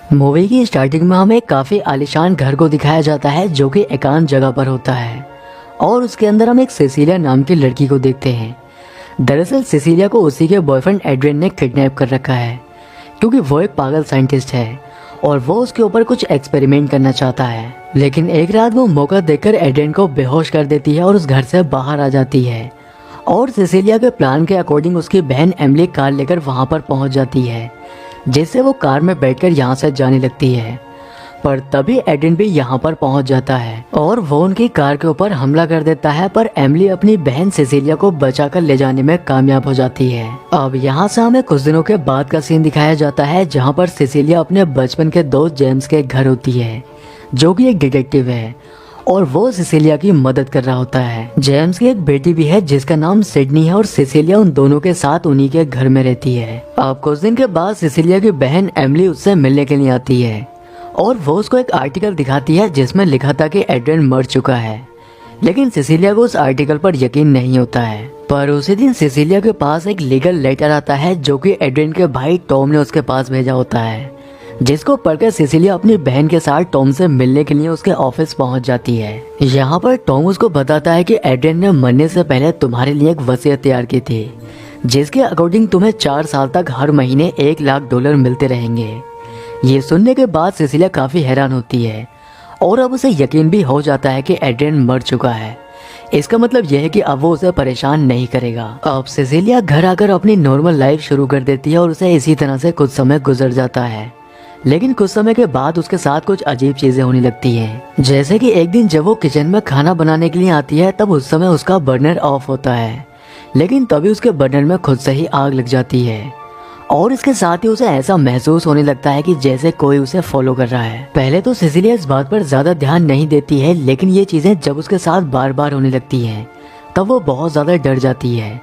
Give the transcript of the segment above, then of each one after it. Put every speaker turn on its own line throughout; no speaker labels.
Movie की starting में हमें काफी आलीशान घर को दिखाया जाता है जो कि एकांत जगह पर होता है और उसके अंदर हम एक सिसिलिया नाम की लड़की को देखते हैं। दरअसल सिसिलिया को उसी के बॉयफ्रेंड एड्रियन ने किडनैप कर रखा है क्योंकि वो एक पागल साइंटिस्ट है और वो उसके ऊपर कुछ एक्सपेरिमेंट करना चाहता है। लेकिन एक रात वो मौका देखकर एड्रियन को बेहोश कर देती है और उस घर से बाहर आ जाती है और सिसिलिया के प्लान के अकॉर्डिंग उसकी बहन एमिली कार लेकर वहां पर पहुंच जाती है, जिससे वो कार में बैठकर यहाँ से जाने लगती है। पर तभी एड्रियन भी यहाँ पर पहुँच जाता है और वो उनकी कार के ऊपर हमला कर देता है, पर एमिली अपनी बहन सिसिलिया को बचाकर ले जाने में कामयाब हो जाती है। अब यहाँ से हमें कुछ दिनों के बाद का सीन दिखाया जाता है जहाँ पर सिसिलिया अपने बचपन के दोस्त जेम्स के घर होती है जो कि एक डिटेक्टिव है और वो सिसिलिया की मदद कर रहा होता है। जेम्स की एक बेटी भी है जिसका नाम सिडनी है और सिसिलिया उन दोनों के साथ उन्हीं के घर में रहती है। अब कुछ दिन के बाद सिसिलिया की बहन एमिली उससे मिलने के लिए आती है और वो उसको एक आर्टिकल दिखाती है जिसमें लिखा था कि एड्रियन मर चुका है। लेकिन सिसिलिया को उस आर्टिकल पर यकीन नहीं होता है। पर उसी दिन सिसिलिया के पास एक लीगल लेटर आता है जो कि एड्रियन के भाई टॉम ने उसके पास भेजा होता है, जिसको पढ़कर सिसिलिया अपनी बहन के साथ टॉम से मिलने के लिए उसके ऑफिस पहुंच जाती है। यहाँ पर टॉम उसको बताता है कि एड्रियन ने मरने से पहले तुम्हारे लिए एक वसीयत तैयार की थी जिसके अकॉर्डिंग तुम्हें 4 साल तक हर महीने $1,00,000 मिलते रहेंगे। ये सुनने के बाद सिसिलिया काफी हैरान होती है और अब उसे यकीन भी हो जाता है कि एड्रियन मर चुका है। इसका मतलब यह है कि अब वो उसे परेशान नहीं करेगा। अब सिसिलिया घर आकर अपनी नॉर्मल लाइफ शुरू कर देती है और उसे इसी तरह से कुछ समय गुजर जाता है। लेकिन कुछ समय के बाद उसके साथ कुछ अजीब चीजें होने लगती हैं। जैसे कि एक दिन जब वो किचन में खाना बनाने के लिए आती है तब उस समय उसका बर्नर ऑफ होता है, लेकिन तभी उसके बर्नर में खुद से ही आग लग जाती है और इसके साथ ही उसे ऐसा महसूस होने लगता है कि जैसे कोई उसे फॉलो कर रहा है। पहले तो सिसिलिया इस बात पर ज्यादा ध्यान नहीं देती है, लेकिन ये चीजें जब उसके साथ बार बार होने लगती हैं तब वो बहुत ज्यादा डर जाती है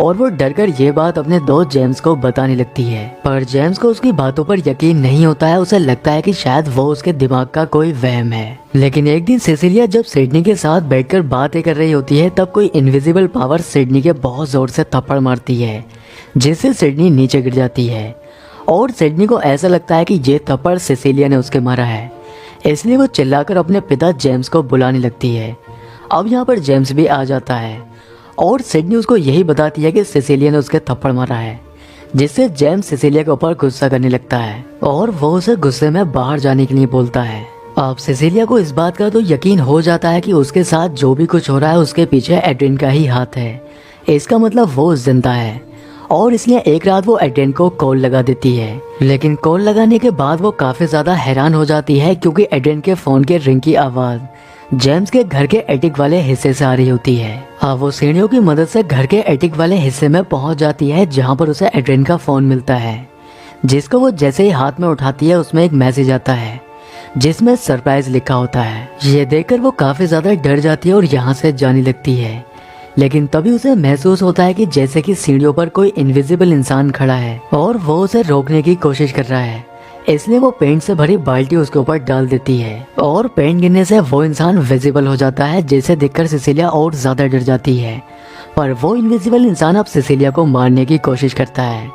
और वो डरकर ये बात अपने दोस्त जेम्स को बताने लगती है। पर जेम्स को उसकी बातों पर यकीन नहीं होता है। उसे लगता है कि शायद वो उसके दिमाग का कोई वहम है। लेकिन एक दिन सिसिलिया जब सिडनी के साथ बैठकर बातें कर रही होती है तब कोई इनविजिबल पावर सिडनी के बहुत जोर से थप्पड़ मारती है, जिससे सिडनी नीचे गिर जाती है और सिडनी को ऐसा लगता है कि ये थप्पड़ सिसिलिया ने उसके मारा है, इसलिए वो चिल्लाकर अपने पिता जेम्स को बुलाने लगती है। अब यहाँ पर जेम्स भी आ जाता है और सिडनी उसको यही बताती है कि सिसिलिया ने उसके थप्पड़ मारा है, जिससे जेम्स सिसिलिया के ऊपर गुस्सा करने लगता है और वो उसे गुस्से में बाहर जाने के लिए बोलता है। अब सिसिलिया को इस बात का तो यकीन हो जाता है कि उसके साथ जो भी कुछ हो रहा है उसके पीछे एड्रियन का ही हाथ है। इसका मतलब वो जिंदा है और इसलिए एक रात वो एड्रियन को कॉल लगा देती है। लेकिन कॉल लगाने के बाद वो काफी ज्यादा हैरान हो जाती है क्योंकि एड्रियन के फोन के रिंग की आवाज जेम्स के घर के एटिक वाले हिस्से से आ रही होती है। अब वो सीढ़ियों की मदद से घर के एटिक वाले हिस्से में पहुंच जाती है जहां पर उसे एड्रियन का फोन मिलता है, जिसको वो जैसे ही हाथ में उठाती है उसमें एक मैसेज आता है जिसमें सरप्राइज लिखा होता है। ये देखकर वो काफी ज्यादा डर जाती है और यहाँ से जाने लगती है। लेकिन तभी उसे महसूस होता है कि जैसे कि सीढ़ियों पर कोई इनविजिबल इंसान खड़ा है और वो उसे रोकने की कोशिश कर रहा है, इसलिए वो पेंट से भरी बाल्टी उसके ऊपर डाल देती है और पेंट गिरने से वो इंसान विजिबल हो जाता है, जिसे देखकर सिसिलिया और ज्यादा डर जाती है। पर वो इनविजिबल इंसान अब सिसिलिया को मारने की कोशिश करता है,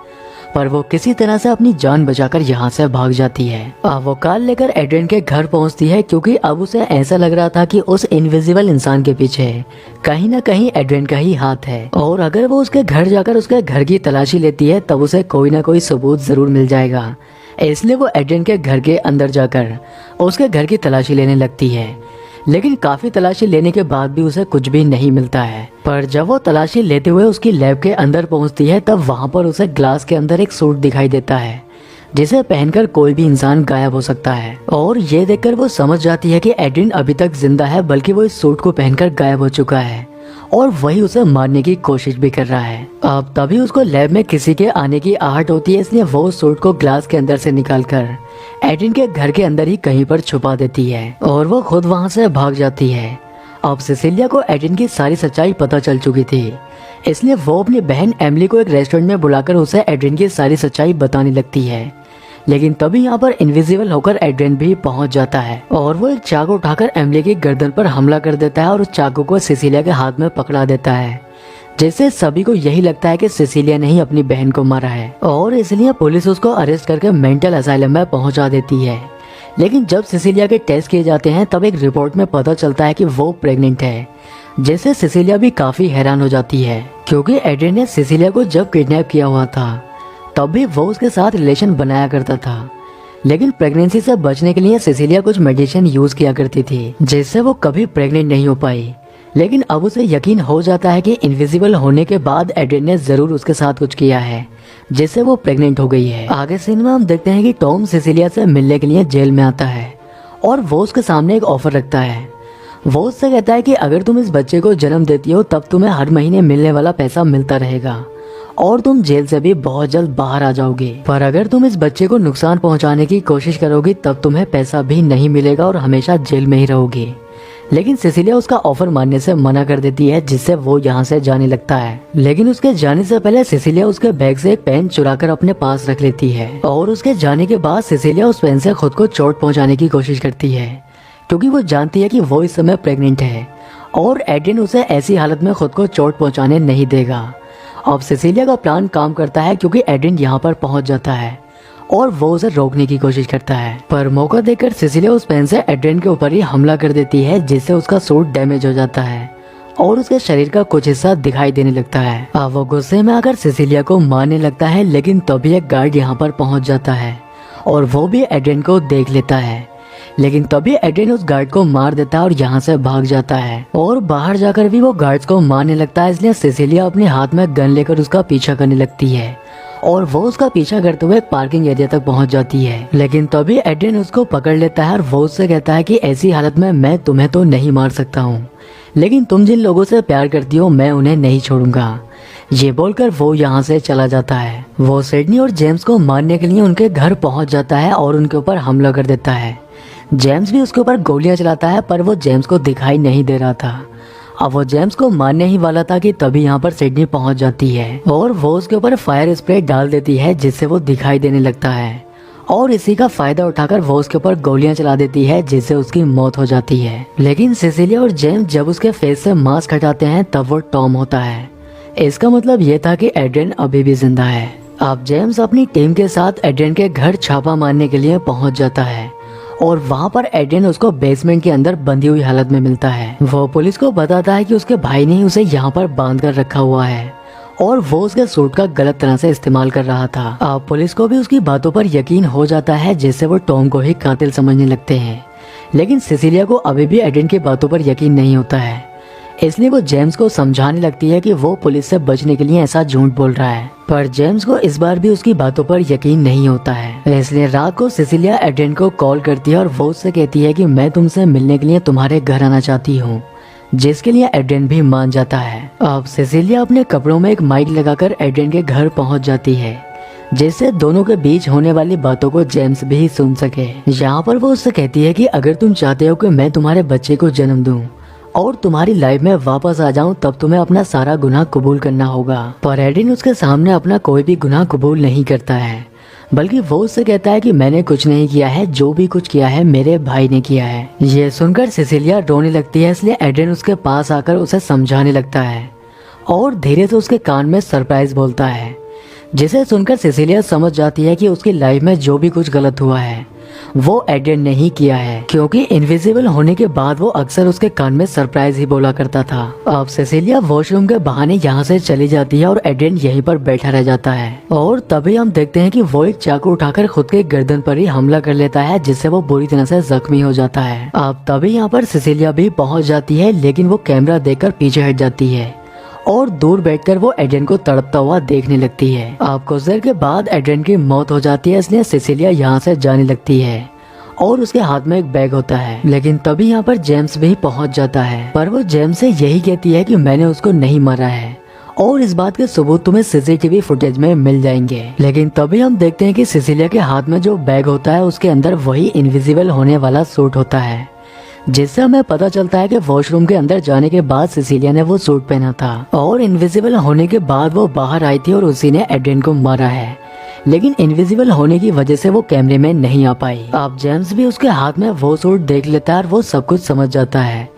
पर वो किसी तरह से अपनी जान बचाकर यहाँ से भाग जाती है। अब वो कार लेकर एड्रियन के घर पहुँचती है क्योंकि अब उसे ऐसा लग रहा था कि उस इनविजिबल इंसान के पीछे कहीं ना कहीं एड्रियन का ही हाथ है और अगर वो उसके घर जाकर उसके घर की तलाशी लेती है तब उसे कोई ना कोई सबूत जरूर मिल जाएगा। इसलिए वो एड्रियन के घर के अंदर जाकर उसके घर की तलाशी लेने लगती है, लेकिन काफी तलाशी लेने के बाद भी उसे कुछ भी नहीं मिलता है। पर जब वो तलाशी लेते हुए उसकी लैब के अंदर पहुंचती है तब वहां पर उसे ग्लास के अंदर एक सूट दिखाई देता है जिसे पहनकर कोई भी इंसान गायब हो सकता है और ये देखकर वो समझ जाती है कि एड्रियन अभी तक जिंदा है, बल्कि वो इस सूट को पहनकर गायब हो चुका है और वही उसे मारने की कोशिश भी कर रहा है। अब तभी उसको लैब में किसी के आने की आहट होती है, इसलिए वो सूट को ग्लास के अंदर से निकालकर एड्रियन के घर के अंदर ही कहीं पर छुपा देती है और वो खुद वहां से भाग जाती है। अब सिसिलिया को एड्रियन की सारी सच्चाई पता चल चुकी थी, इसलिए वो अपनी बहन एमिली को एक रेस्टोरेंट में बुलाकर उसे एड्रियन की सारी सच्चाई बताने लगती है। लेकिन तभी यहाँ पर इनविजिबल होकर एड्रियन भी पहुंच जाता है और वो एक चाकू उठाकर एमिली की गर्दन पर हमला कर देता है और उस चाकू को सिसिलिया के हाथ में पकड़ा देता है, जिससे सभी को यही लगता है कि सिसिलिया ने ही अपनी बहन को मारा है और इसलिए पुलिस उसको अरेस्ट करके मेंटल असाइलम में पहुंचा देती है। लेकिन जब सिसिलिया के टेस्ट किए जाते हैं तब एक रिपोर्ट में पता चलता है कि वो प्रेग्नेंट है, जिससे सिसिलिया भी काफी हैरान हो जाती है क्योंकि एड्रियन ने सिसिलिया को जब किडनैप किया हुआ था तब भी वो उसके साथ रिलेशन बनाया करता था। लेकिन प्रेगनेंसी से बचने के लिए सिसिलिया कुछ मेडिसिन यूज किया करती थी जिससे वो कभी प्रेग्नेंट नहीं हो पाई। लेकिन अब उसे यकीन हो जाता है कि इनविजिबल होने के बाद एड्रियन ने जरूर उसके साथ कुछ किया है जिससे वो प्रेग्नेंट हो गई है। आगे सीन में हम देखते हैं कि टॉम सिसिलिया से मिलने के लिए जेल में आता है और वो उसके सामने एक ऑफर रखता है। वो उससे कहता है कि अगर तुम इस बच्चे को जन्म देती हो तब तुम्हें हर महीने मिलने वाला पैसा मिलता रहेगा और तुम जेल से भी बहुत जल्द बाहर आ जाओगे, पर अगर तुम इस बच्चे को नुकसान पहुंचाने की कोशिश करोगी तब तुम्हें पैसा भी नहीं मिलेगा और हमेशा जेल में ही रहोगे। लेकिन सिसिलिया उसका ऑफर मानने से मना कर देती है जिससे वो यहाँ से जाने लगता है। लेकिन उसके जाने से पहले सिसिलिया उसके बैग से एक पेन चुराकर अपने पास रख लेती है और उसके जाने के बाद सिसिलिया उस पेन से खुद को चोट पहुंचाने की कोशिश करती है क्योंकि वो जानती है कि वो इस समय प्रेग्नेंट है और एड्रियन उसे ऐसी हालत में खुद को चोट पहुंचाने नहीं देगा। अब सिसिलिया का प्लान काम करता है क्योंकि एड्रियन यहाँ पर पहुंच जाता है और वो उसे रोकने की कोशिश करता है, पर मौका देकर सिसिलिया उस पेन से एड्रियन के ऊपर ही हमला कर देती है जिससे उसका सूट डैमेज हो जाता है और उसके शरीर का कुछ हिस्सा दिखाई देने लगता है। अब वो गुस्से में आकर सिसिलिया को मारने लगता है, लेकिन तभी एक गार्ड यहाँ पर पहुंच जाता है और वो भी एड्रियन को देख लेता है। लेकिन तभी एड्रियन उस गार्ड को मार देता है और यहाँ से भाग जाता है और बाहर जाकर भी वो गार्ड्स को मारने लगता है। इसलिए सिसिलिया अपने हाथ में गन लेकर उसका पीछा करने लगती है और वो उसका पीछा करते हुए पार्किंग एरिया तक पहुंच जाती है। लेकिन तभी एड्रियन उसको पकड़ लेता है और वो उससे कहता है कि ऐसी हालत में मैं तुम्हें तो नहीं मार सकता हूँ, लेकिन तुम जिन लोगों से प्यार करती हो मैं उन्हें नहीं छोड़ूंगा। ये बोलकर वो यहाँ से चला जाता है। वो सिडनी और जेम्स को मारने के लिए उनके घर पहुंच जाता है और उनके ऊपर हमला कर देता है। जेम्स भी उसके ऊपर गोलियां चलाता है, पर वो जेम्स को दिखाई नहीं दे रहा था। अब वो जेम्स को मारने ही वाला था कि तभी यहाँ पर सिडनी पहुंच जाती है और वो उसके ऊपर फायर स्प्रे डाल देती है जिससे वो दिखाई देने लगता है और इसी का फायदा उठाकर वो उसके ऊपर गोलियां चला देती है जिससे उसकी मौत हो जाती है। लेकिन सिसिलिया और जेम्स जब उसके फेस से मास्क हटाते हैं तब वो टॉम होता है। इसका मतलब ये था कि एड्रियन अभी भी जिंदा है। अब जेम्स अपनी टीम के साथ एड्रियन के घर छापा मारने के लिए पहुंच जाता है और वहाँ पर एड्रियन उसको बेसमेंट के अंदर बंधी हुई हालत में मिलता है। वो पुलिस को बताता है कि उसके भाई ने उसे यहाँ पर बांध कर रखा हुआ है और वो उसके सूट का गलत तरह से इस्तेमाल कर रहा था। अब पुलिस को भी उसकी बातों पर यकीन हो जाता है जिससे वो टॉम को ही कातिल समझने लगते हैं। लेकिन सिसिलिया को अभी भी एड्रियन की बातों पर यकीन नहीं होता है, इसलिए वो जेम्स को समझाने लगती है कि वो पुलिस से बचने के लिए ऐसा झूठ बोल रहा है, पर जेम्स को इस बार भी उसकी बातों पर यकीन नहीं होता है। इसलिए रात को सिसिलिया एड्रियन को कॉल करती है और वो उससे कहती है कि मैं तुमसे मिलने के लिए तुम्हारे घर आना चाहती हूँ, जिसके लिए एड्रियन भी मान जाता है। अब सिसिलिया अपने कपड़ों में एक माइक लगाकर एड्रियन के घर पहुँच जाती है जिससे दोनों के बीच होने वाली बातों को जेम्स भी सुन सके। यहाँ पर वो उससे कहती है कि अगर तुम चाहते हो कि मैं तुम्हारे बच्चे को जन्म दूं और तुम्हारी लाइफ में वापस आ जाऊं तब तुम्हें अपना सारा गुनाह कबूल करना होगा। पर एड्रियन उसके सामने अपना कोई भी गुनाह कबूल नहीं करता है, बल्कि वो उससे कहता है कि मैंने कुछ नहीं किया है, जो भी कुछ किया है मेरे भाई ने किया है। ये सुनकर सिसिलिया रोने लगती है, इसलिए एड्रियन उसके पास आकर उसे समझाने लगता है और धीरे से उसके कान में सरप्राइज बोलता है, जिसे सुनकर सिसिलिया समझ जाती है कि उसकी लाइफ में जो भी कुछ गलत हुआ है वो एड्रियन ने ही किया है, क्योंकि इनविजिबल होने के बाद वो अक्सर उसके कान में सरप्राइज ही बोला करता था। अब सिसिलिया वॉशरूम के बहाने यहाँ से चली जाती है और एड्रियन यहीं पर बैठा रह जाता है और तभी हम देखते हैं कि वो एक चाकू उठाकर खुद के गर्दन पर ही हमला कर लेता है, जिससे वो बुरी तरह से जख्मी हो जाता है। अब तभी यहाँ पर सिसिलिया भी पहुँच जाती है, लेकिन वो कैमरा देखकर पीछे हट जाती है और दूर बैठकर वो एड्रियन को तड़पता हुआ देखने लगती है। अब कुछ देर के बाद एड्रियन की मौत हो जाती है, इसलिए सिसिलिया यहाँ से जाने लगती है और उसके हाथ में एक बैग होता है। लेकिन तभी यहाँ पर जेम्स भी पहुँच जाता है, पर वो जेम्स से यही कहती है कि मैंने उसको नहीं मारा है और इस बात के सबूत तुम्हें सीसीटीवी फुटेज में मिल जाएंगे। लेकिन तभी हम देखते हैं कि सिसिलिया के हाथ में जो बैग होता है उसके अंदर वही इनविजिबल होने वाला सूट होता है, जिससे हमें पता चलता है कि वॉशरूम के अंदर जाने के बाद सिसिलिया ने वो सूट पहना था और इनविजिबल होने के बाद वो बाहर आई थी और उसी ने एड्रियन को मारा है। लेकिन इनविजिबल होने की वजह से वो कैमरे में नहीं आ पाई। अब जेम्स भी उसके हाथ में वो सूट देख लेता है और वो सब कुछ समझ जाता है,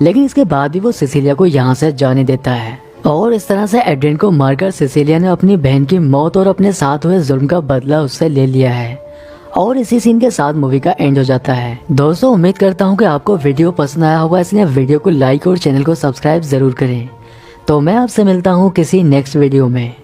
लेकिन इसके बाद भी वो सिसिलिया को यहाँ से जाने देता है। और इस तरह से एड्रियन को मारकर सिसिलिया ने अपनी बहन की मौत और अपने साथ हुए जुल्म का बदला उससे ले लिया है। और इसी सीन के साथ मूवी का एंड हो जाता है। दोस्तों उम्मीद करता हूँ कि आपको वीडियो पसंद आया होगा, इसलिए वीडियो को लाइक और चैनल को सब्सक्राइब जरूर करें। तो मैं आपसे मिलता हूँ किसी नेक्स्ट वीडियो में।